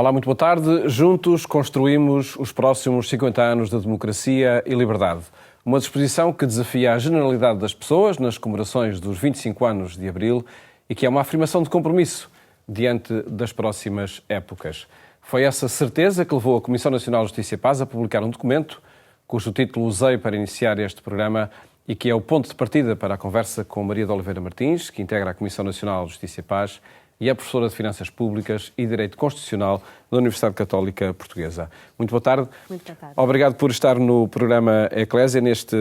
Olá, muito boa tarde. Juntos construímos os próximos 50 anos da democracia e liberdade. Uma disposição que desafia a generalidade das pessoas nas comemorações dos 25 anos de Abril e que é uma afirmação de compromisso diante das próximas épocas. Foi essa certeza que levou a Comissão Nacional de Justiça e Paz a publicar um documento, cujo título usei para iniciar este programa e que é o ponto de partida para a conversa com Maria de Oliveira Martins, que integra a Comissão Nacional de Justiça e Paz e é professora de Finanças Públicas e Direito Constitucional da Universidade Católica Portuguesa. Muito boa tarde. Muito boa tarde. Obrigado por estar no programa Eclésia, neste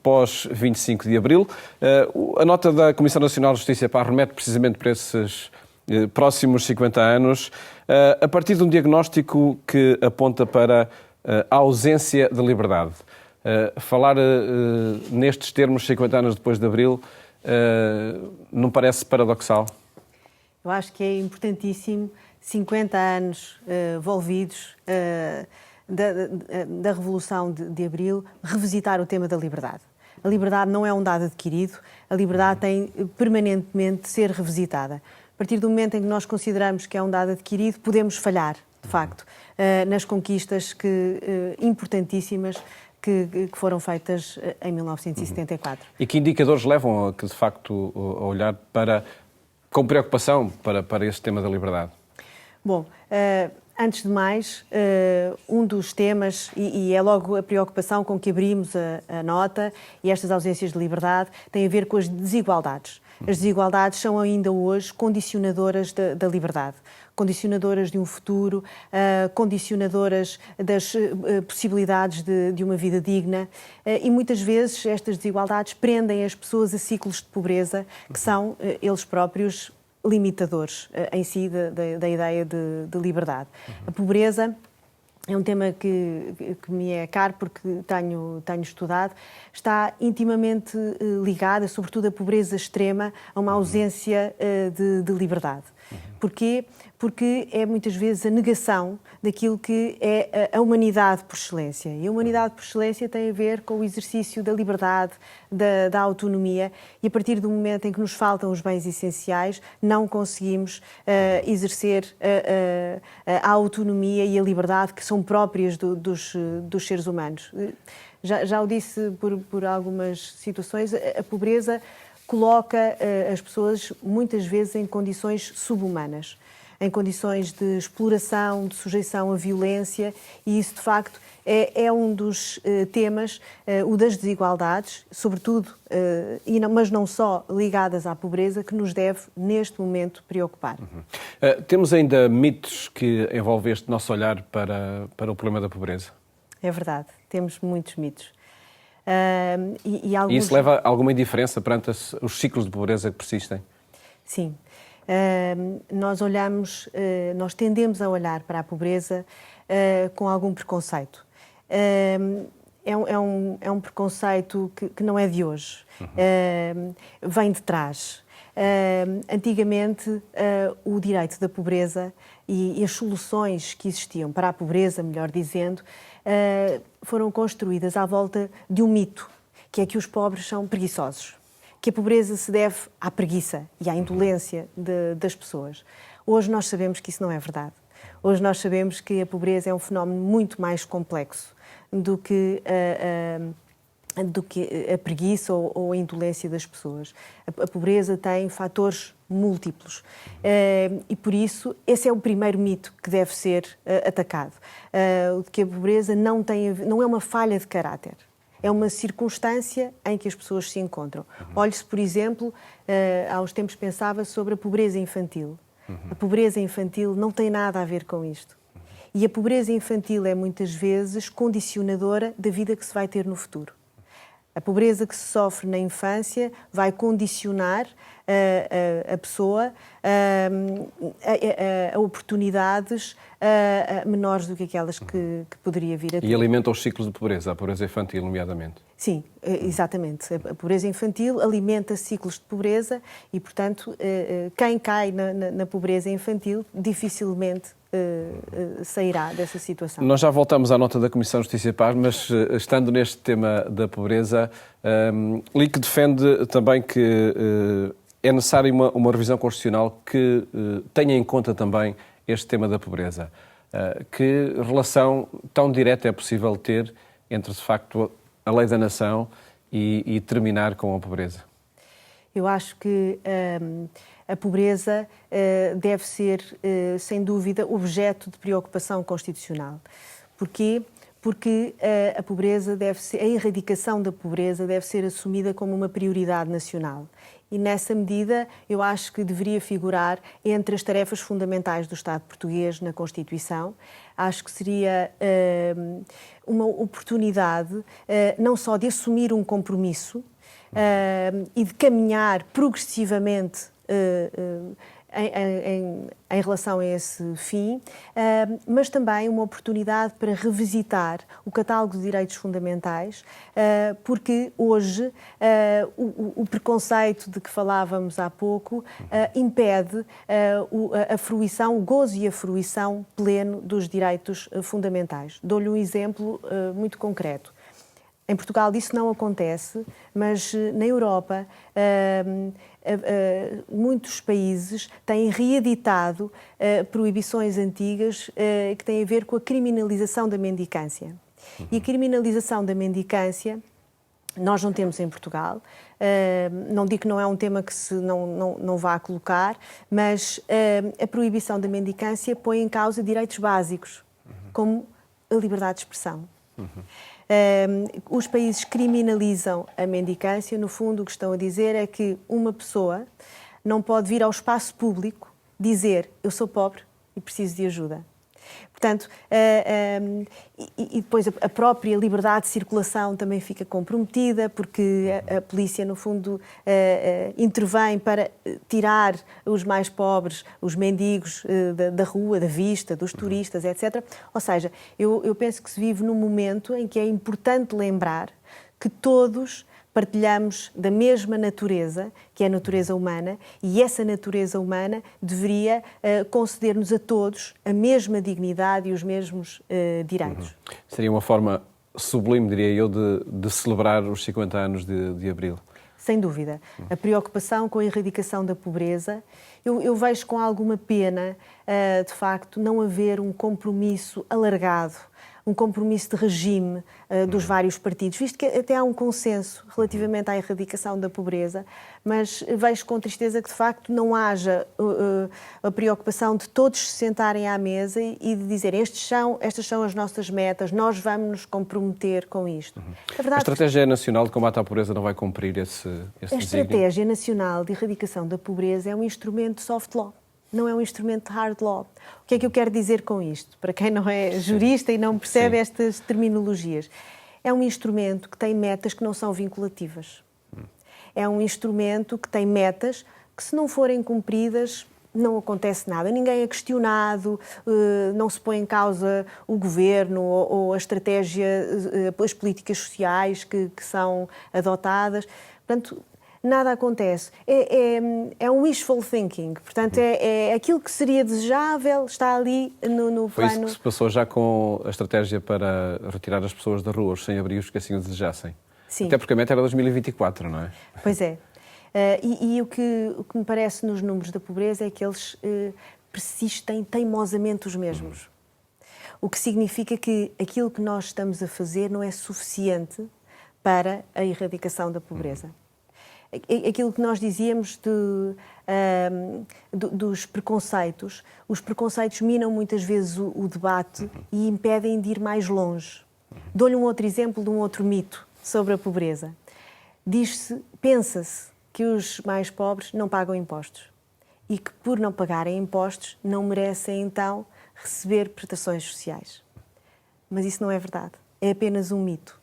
pós-25 de Abril. A nota da Comissão Nacional de Justiça e Paz remete precisamente para esses próximos 50 anos, a partir de um diagnóstico que aponta para a ausência de liberdade. Falar nestes termos 50 anos depois de Abril não parece paradoxal? Eu acho que é importantíssimo, 50 anos envolvidos da Revolução de Abril, revisitar o tema da liberdade. A liberdade não é um dado adquirido, a liberdade tem permanentemente de ser revisitada. A partir do momento em que nós consideramos que é um dado adquirido, podemos falhar, de facto, nas conquistas importantíssimas que foram feitas em 1974. E que indicadores levam a que, de facto, a olhar com preocupação para esse tema da liberdade? Bom, antes de mais, um dos temas, e é logo a preocupação com que abrimos a nota, e estas ausências de liberdade, tem a ver com as desigualdades. As desigualdades são ainda hoje condicionadoras da liberdade, condicionadoras de um futuro, condicionadoras das possibilidades de uma vida digna, e muitas vezes estas desigualdades prendem as pessoas a ciclos de pobreza que são eles próprios limitadores em si da ideia de liberdade. A pobreza é um tema que me é caro porque tenho estudado, está intimamente ligada, sobretudo a pobreza extrema, a uma ausência de liberdade. Porquê? Porque é muitas vezes a negação daquilo que é a humanidade por excelência. E a humanidade por excelência tem a ver com o exercício da liberdade, da autonomia, e a partir do momento em que nos faltam os bens essenciais, não conseguimos exercer a autonomia e a liberdade que são próprias dos seres humanos. Já o disse por algumas situações, a pobreza coloca as pessoas muitas vezes em condições subhumanas, em condições de exploração, de sujeição à violência, e isso de facto é um dos temas, o das desigualdades, sobretudo, mas não só ligadas à pobreza, que nos deve neste momento preocupar. Temos ainda mitos que envolvem este nosso olhar para o problema da pobreza? É verdade, temos muitos mitos. E isso leva a alguma indiferença perante os ciclos de pobreza que persistem? Sim. Nós tendemos a olhar para a pobreza com algum preconceito. É um preconceito que não é de hoje, vem de trás. Antigamente, o direito da pobreza e as soluções que existiam para a pobreza, melhor dizendo, foram construídas à volta de um mito, que é que os pobres são preguiçosos, que a pobreza se deve à preguiça e à indolência das pessoas. Hoje nós sabemos que isso não é verdade. Hoje nós sabemos que a pobreza é um fenómeno muito mais complexo do que a preguiça ou a indolência das pessoas. A pobreza tem fatores múltiplos e, por isso, esse é o primeiro mito que deve ser atacado. De que a pobreza não é uma falha de caráter. É uma circunstância em que as pessoas se encontram. Olhe-se, por exemplo, há uns tempos pensava sobre a pobreza infantil. A pobreza infantil não tem nada a ver com isto. E a pobreza infantil é muitas vezes condicionadora da vida que se vai ter no futuro. A pobreza que se sofre na infância vai condicionar a pessoa a oportunidades menores do que aquelas que poderia vir a ter. E alimenta os ciclos de pobreza, a pobreza infantil, nomeadamente. Sim, exatamente. A pobreza infantil alimenta ciclos de pobreza e, portanto, quem cai na pobreza infantil dificilmente sairá dessa situação. Nós já voltamos à nota da Comissão de Justiça e Paz, mas estando neste tema da pobreza, li que defende também que é necessária uma revisão constitucional que tenha em conta também este tema da pobreza. Que relação tão direta é possível ter entre, de facto, a lei da nação e terminar com a pobreza? Eu acho que a pobreza deve ser, sem dúvida, objeto de preocupação constitucional. Porquê? Porque a pobreza a erradicação da pobreza deve ser assumida como uma prioridade nacional. E nessa medida, eu acho que deveria figurar entre as tarefas fundamentais do Estado português na Constituição. Acho que seria uma oportunidade não só de assumir um compromisso e de caminhar progressivamente em relação a esse fim, mas também uma oportunidade para revisitar o catálogo de direitos fundamentais, porque hoje o preconceito de que falávamos há pouco impede a fruição, o gozo e a fruição pleno dos direitos fundamentais. Dou-lhe um exemplo muito concreto. Em Portugal isso não acontece, mas na Europa muitos países têm reeditado proibições antigas que têm a ver com a criminalização da mendicância. E a criminalização da mendicância nós não temos em Portugal. Não digo que não é um tema que se não vá colocar, mas a proibição da mendicância põe em causa direitos básicos, como a liberdade de expressão. Os países criminalizam a mendicância. No fundo, o que estão a dizer é que uma pessoa não pode vir ao espaço público dizer eu sou pobre e preciso de ajuda. Portanto, e depois a própria liberdade de circulação também fica comprometida, porque a polícia, no fundo, intervém para tirar os mais pobres, os mendigos da rua, da vista, dos turistas, etc. Ou seja, eu penso que se vive num momento em que é importante lembrar que todos partilhamos da mesma natureza, que é a natureza humana, e essa natureza humana deveria conceder-nos a todos a mesma dignidade e os mesmos direitos. Seria uma forma sublime, diria eu, de celebrar os 50 anos de Abril. Sem dúvida. A preocupação com a erradicação da pobreza, eu vejo com alguma pena, de facto, não haver um compromisso alargado, um compromisso de regime dos vários partidos, visto que até há um consenso relativamente à erradicação da pobreza, mas vejo com tristeza que, de facto, não haja a preocupação de todos se sentarem à mesa e de dizer estas são as nossas metas, nós vamos nos comprometer com isto. A Estratégia Nacional de Combate à Pobreza não vai cumprir esse desígnio? A Estratégia Nacional de Erradicação da Pobreza é um instrumento de soft law. Não é um instrumento de hard law. O que é que eu quero dizer com isto? Para quem não é jurista e não percebe estas terminologias. É um instrumento que tem metas que não são vinculativas. É um instrumento que tem metas que, se não forem cumpridas, não acontece nada. Ninguém é questionado, não se põe em causa o governo ou a estratégia, as políticas sociais que são adotadas. Portanto, nada acontece. É um wishful thinking. Portanto, é aquilo que seria desejável, está ali no plano... Foi isso que se passou já com a estratégia para retirar as pessoas da rua, os sem-abrigos que assim o desejassem. Sim. Até porque a meta era 2024, não é? Pois é. E o que me parece nos números da pobreza é que eles persistem teimosamente os mesmos. O que significa que aquilo que nós estamos a fazer não é suficiente para a erradicação da pobreza. Aquilo que nós dizíamos dos preconceitos, os preconceitos minam muitas vezes o debate e impedem de ir mais longe. Dou-lhe um outro exemplo de um outro mito sobre a pobreza. Pensa-se que os mais pobres não pagam impostos e que, por não pagarem impostos, não merecem, então, receber prestações sociais. Mas isso não é verdade. É apenas um mito.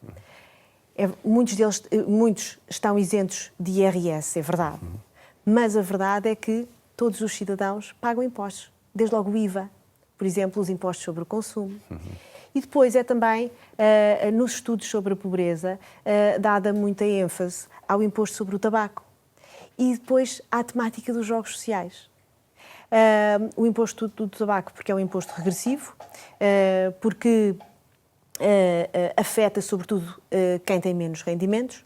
Muitos estão isentos de IRS, é verdade. Mas a verdade é que todos os cidadãos pagam impostos, desde logo o IVA, por exemplo, os impostos sobre o consumo. E depois é também, nos estudos sobre a pobreza, dada muita ênfase ao imposto sobre o tabaco. E depois à temática dos jogos sociais. O imposto do tabaco, porque é um imposto regressivo, porque afeta sobretudo quem tem menos rendimentos,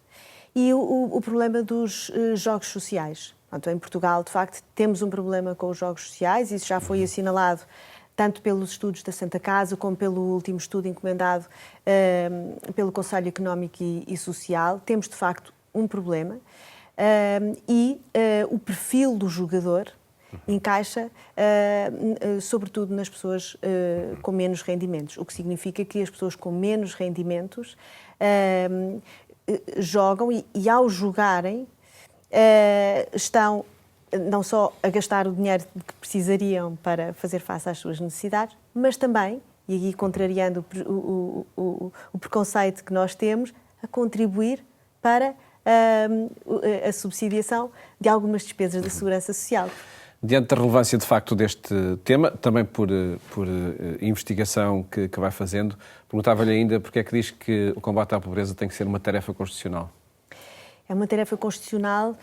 e o problema dos jogos sociais. Portanto, em Portugal, de facto, temos um problema com os jogos sociais, isso já foi assinalado tanto pelos estudos da Santa Casa como pelo último estudo encomendado pelo Conselho Económico e Social. Temos, de facto, um problema o perfil do jogador encaixa, sobretudo, nas pessoas com menos rendimentos, o que significa que as pessoas com menos rendimentos jogam e ao jogarem, estão não só a gastar o dinheiro que precisariam para fazer face às suas necessidades, mas também, e aqui contrariando o preconceito que nós temos, a contribuir para a subsidiação de algumas despesas da Segurança Social. Diante da relevância, de facto, deste tema, também por investigação que vai fazendo, perguntava-lhe ainda porque é que diz que o combate à pobreza tem que ser uma tarefa constitucional. É uma tarefa constitucional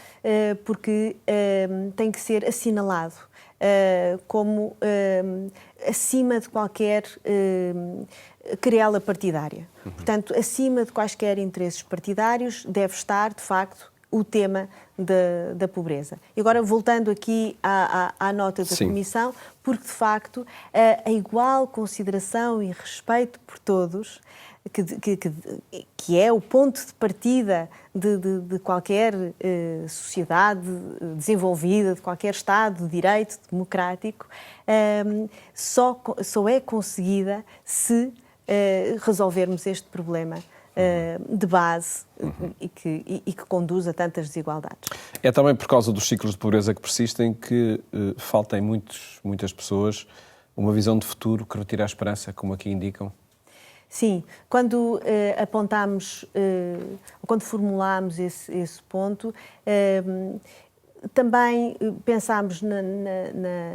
porque tem que ser assinalado como acima de qualquer querela partidária. Portanto, acima de quaisquer interesses partidários deve estar, de facto, o tema da pobreza. E agora, voltando aqui à nota da Comissão, porque, de facto, a igual consideração e respeito por todos, que é o ponto de partida de qualquer sociedade desenvolvida, de qualquer Estado de direito democrático, só é conseguida se resolvermos este problema de base e que conduz a tantas desigualdades. É também por causa dos ciclos de pobreza que persistem que falta em muitas pessoas uma visão de futuro que retira a esperança, como aqui indicam? Sim, quando apontamos, quando formulámos esse ponto, também pensámos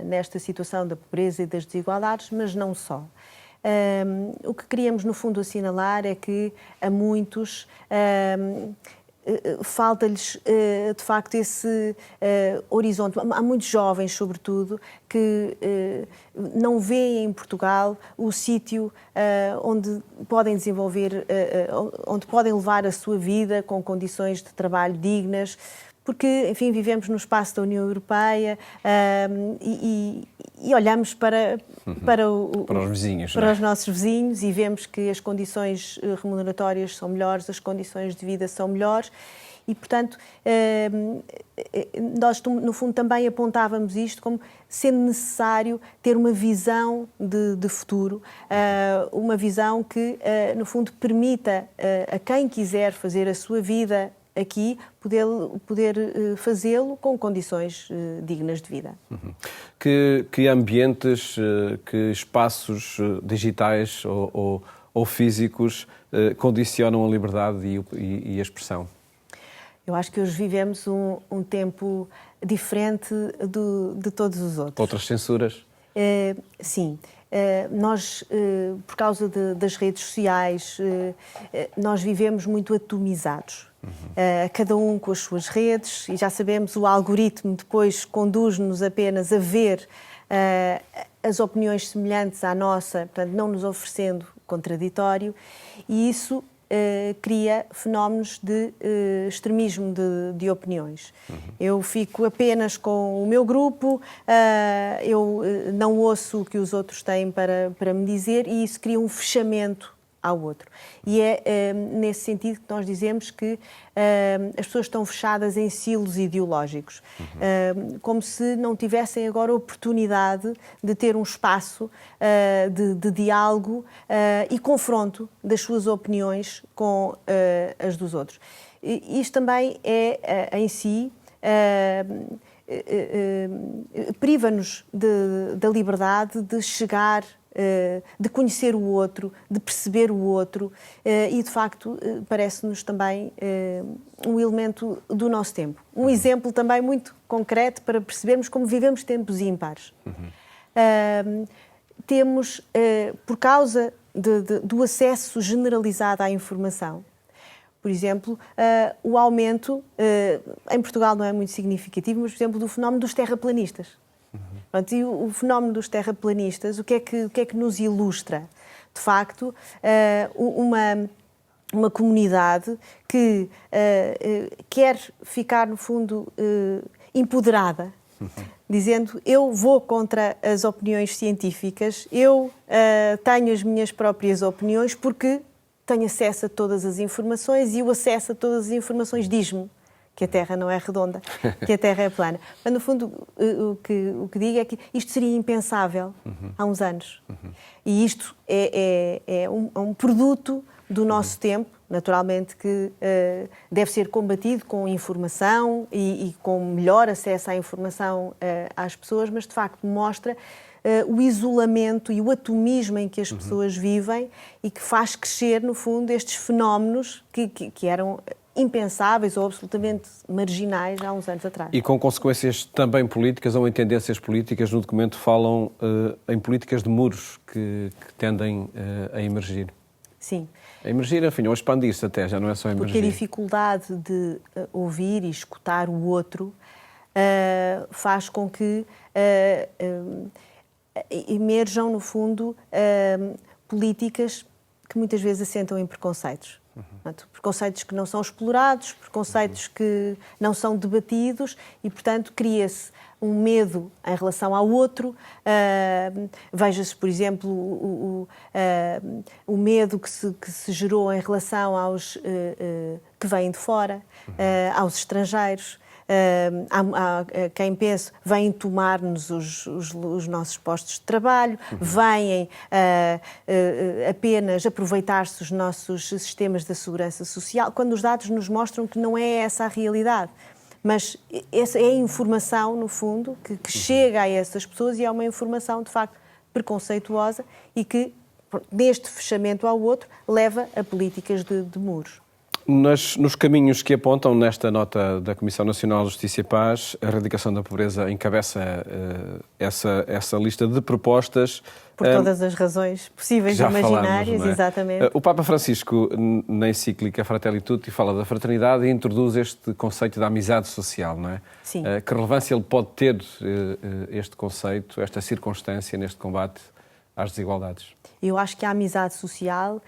nesta situação da pobreza e das desigualdades, mas não só. O que queríamos, no fundo, assinalar é que a muitos falta-lhes, de facto, esse horizonte. Há muitos jovens, sobretudo, que não veem em Portugal o sítio onde podem desenvolver, onde podem levar a sua vida com condições de trabalho dignas, porque, enfim, vivemos no espaço da União Europeia e olhamos para os vizinhos, para os nossos vizinhos e vemos que as condições remuneratórias são melhores, as condições de vida são melhores e, portanto, nós, no fundo, também apontávamos isto como sendo necessário ter uma visão de futuro, uma visão que, no fundo, permita a quem quiser fazer a sua vida aqui, poder fazê-lo com condições dignas de vida. Que ambientes, que espaços digitais ou físicos condicionam a liberdade e a expressão? Eu acho que hoje vivemos um tempo diferente de todos os outros. Outras censuras? Sim. Nós, por causa das redes sociais, nós vivemos muito atomizados. Cada um com as suas redes e já sabemos, o algoritmo depois conduz-nos apenas a ver as opiniões semelhantes à nossa, portanto, não nos oferecendo contraditório, e isso cria fenómenos de extremismo de opiniões. Eu fico apenas com o meu grupo, eu não ouço o que os outros têm para me dizer e isso cria um fechamento ao outro. E é nesse sentido que nós dizemos que as pessoas estão fechadas em silos ideológicos, como se não tivessem agora oportunidade de ter um espaço de diálogo e confronto das suas opiniões com as dos outros. E isto também é, em si, priva-nos da liberdade de chegar, de conhecer o outro, de perceber o outro e, de facto, parece-nos também um elemento do nosso tempo. Um exemplo também muito concreto para percebermos como vivemos tempos ímpares. Temos, por causa do acesso generalizado à informação, por exemplo, o aumento, em Portugal não é muito significativo, mas, por exemplo, do fenómeno dos terraplanistas. Pronto, e o fenómeno dos terraplanistas, o que é que nos ilustra? De facto, uma comunidade que quer ficar, no fundo, empoderada, dizendo eu vou contra as opiniões científicas, eu tenho as minhas próprias opiniões porque tenho acesso a todas as informações e o acesso a todas as informações diz-me que a Terra não é redonda, que a Terra é plana. Mas, no fundo, o que digo é que isto seria impensável há uns anos. E isto é um produto do nosso tempo, naturalmente, que deve ser combatido com informação e com melhor acesso à informação às pessoas, mas, de facto, mostra o isolamento e o atomismo em que as pessoas vivem e que faz crescer, no fundo, estes fenómenos que eram impensáveis ou absolutamente marginais há uns anos atrás. E com consequências também políticas ou em tendências políticas, no documento falam em políticas de muros que tendem a emergir. Sim. A emergir, enfim, ou expandir-se até, já não é só emergir. Porque a dificuldade de ouvir e escutar o outro faz com que emerjam, no fundo, políticas que muitas vezes assentam em preconceitos. Portanto, preconceitos que não são explorados, preconceitos que não são debatidos e, portanto, cria-se um medo em relação ao outro. Veja-se, por exemplo, o medo que se gerou em relação aos que vêm de fora, aos estrangeiros. Há quem pense, vêm tomar-nos os nossos postos de trabalho, vêm apenas aproveitar-se dos nossos sistemas de segurança social, quando os dados nos mostram que não é essa a realidade. Mas essa é a informação, no fundo, que chega a essas pessoas e é uma informação, de facto, preconceituosa e que, deste fechamento ao outro, leva a políticas de muros. Nos caminhos que apontam nesta nota da Comissão Nacional de Justiça e Paz, a erradicação da pobreza encabeça essa lista de propostas. Por todas as razões possíveis e imaginárias, falamos, exatamente. O Papa Francisco, na encíclica Fratelli Tutti, fala da fraternidade e introduz este conceito da amizade social, não é? Sim. Que relevância ele pode ter, este conceito, esta circunstância, neste combate às desigualdades? Eu acho que a amizade social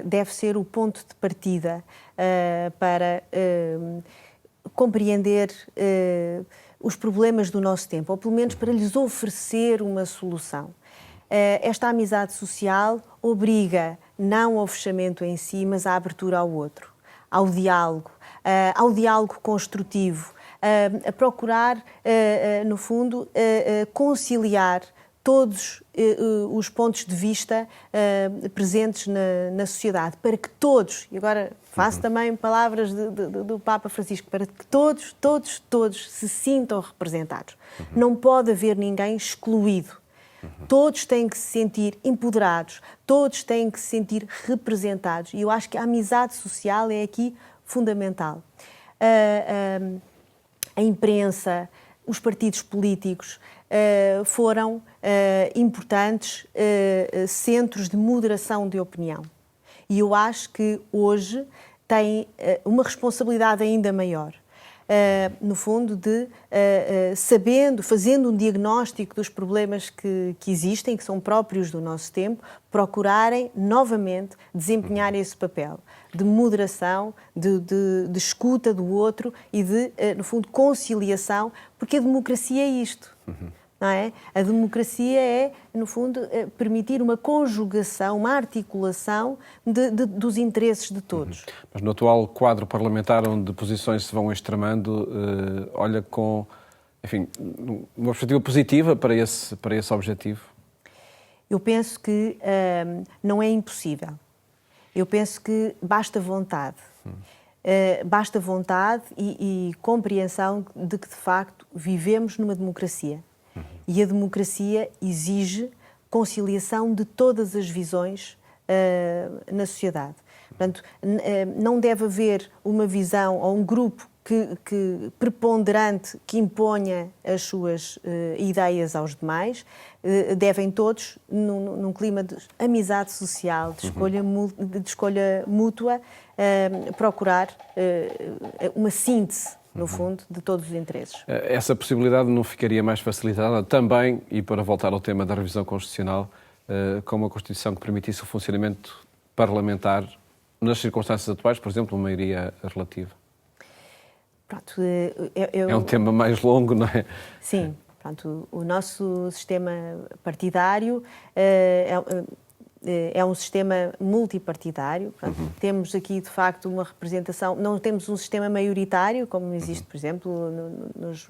deve ser o ponto de partida para compreender os problemas do nosso tempo, ou pelo menos para lhes oferecer uma solução. Esta amizade social obriga não ao fechamento em si, mas à abertura ao outro, ao diálogo construtivo, a procurar, no fundo, conciliar todos os pontos de vista presentes na sociedade, para que todos, e agora faço também palavras do Papa Francisco, para que todos se sintam representados. Não pode haver ninguém excluído. Todos têm que se sentir empoderados, todos têm que se sentir representados. E eu acho que a amizade social é aqui fundamental. A imprensa, os partidos políticos foram importantes centros de moderação de opinião. E eu acho que hoje têm uma responsabilidade ainda maior. No fundo, de fazendo um diagnóstico dos problemas que existem, que são próprios do nosso tempo, procurarem novamente desempenhar esse papel de moderação, de escuta do outro e de, no fundo, conciliação, porque a democracia é isto. Não é? A democracia é, no fundo, permitir uma conjugação, uma articulação dos interesses de todos. Mas no atual quadro parlamentar, onde posições se vão extremando, olha com, enfim, uma perspectiva positiva para esse objetivo? Eu penso que não é impossível. Eu penso que basta vontade. Basta vontade e compreensão de que, de facto, vivemos numa democracia. E a democracia exige conciliação de todas as visões na sociedade. Portanto, não deve haver uma visão ou um grupo que preponderante que imponha as suas ideias aos demais. Devem todos, num clima de amizade social, de escolha mútua, procurar uma síntese, no fundo, de todos os interesses. Essa possibilidade não ficaria mais facilitada também, e para voltar ao tema da revisão constitucional, com uma Constituição que permitisse o funcionamento parlamentar nas circunstâncias atuais, por exemplo, uma maioria relativa? Pronto, É um tema mais longo, não é? Sim. Pronto, o nosso sistema partidário é um sistema multipartidário. Portanto, temos aqui, de facto, uma representação. Não temos um sistema maioritário, como existe, por exemplo, nos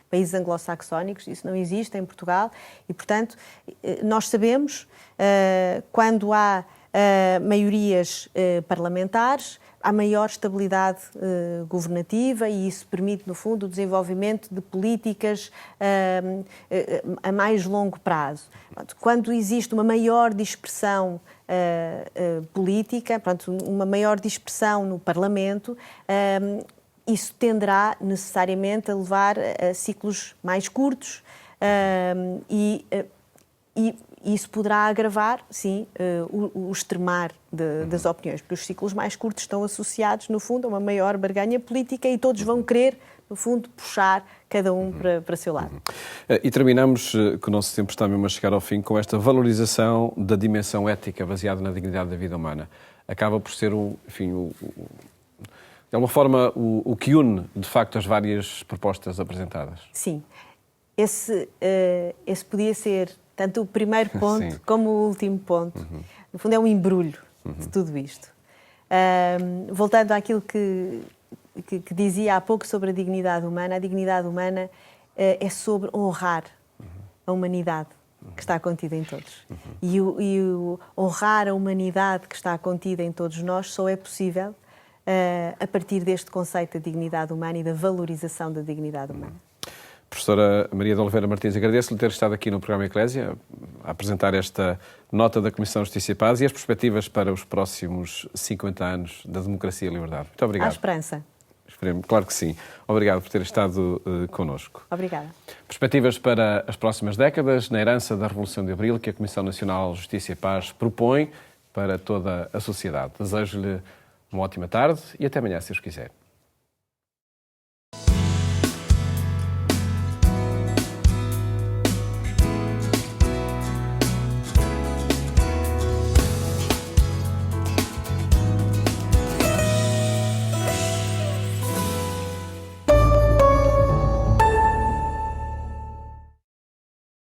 países anglo-saxónicos. Isso não existe em Portugal. E, portanto, nós sabemos, quando há maiorias parlamentares, há maior estabilidade governativa e isso permite, no fundo, o desenvolvimento de políticas a mais longo prazo. Quando existe uma maior dispersão política, uma maior dispersão no Parlamento, isso tenderá necessariamente a levar a ciclos mais curtos e isso poderá agravar, sim, o extremar das opiniões, porque os ciclos mais curtos estão associados, no fundo, a uma maior barganha política e todos vão querer, no fundo, puxar cada um para o seu lado. E terminamos, que o nosso tempo está mesmo a chegar ao fim, com esta valorização da dimensão ética baseada na dignidade da vida humana. Acaba por ser, de alguma forma, o que une, de facto, as várias propostas apresentadas. Sim. Esse podia ser tanto o primeiro ponto como o último ponto. No fundo, é um embrulho de tudo isto. Voltando àquilo que dizia há pouco sobre a dignidade humana, a dignidade humana é sobre honrar a humanidade que está contida em todos. E o honrar a humanidade que está contida em todos nós só é possível a partir deste conceito da dignidade humana e da valorização da dignidade humana. Professora Maria de Oliveira Martins, agradeço-lhe ter estado aqui no programa Eclésia a apresentar esta nota da Comissão de Justiça e Paz e as perspectivas para os próximos 50 anos da democracia e liberdade. Muito obrigado. Há esperança. Esperemos, claro que sim. Obrigado por ter estado connosco. Obrigada. Perspectivas para as próximas décadas, na herança da Revolução de Abril, que a Comissão Nacional de Justiça e Paz propõe para toda a sociedade. Desejo-lhe uma ótima tarde e até amanhã, se os quiser.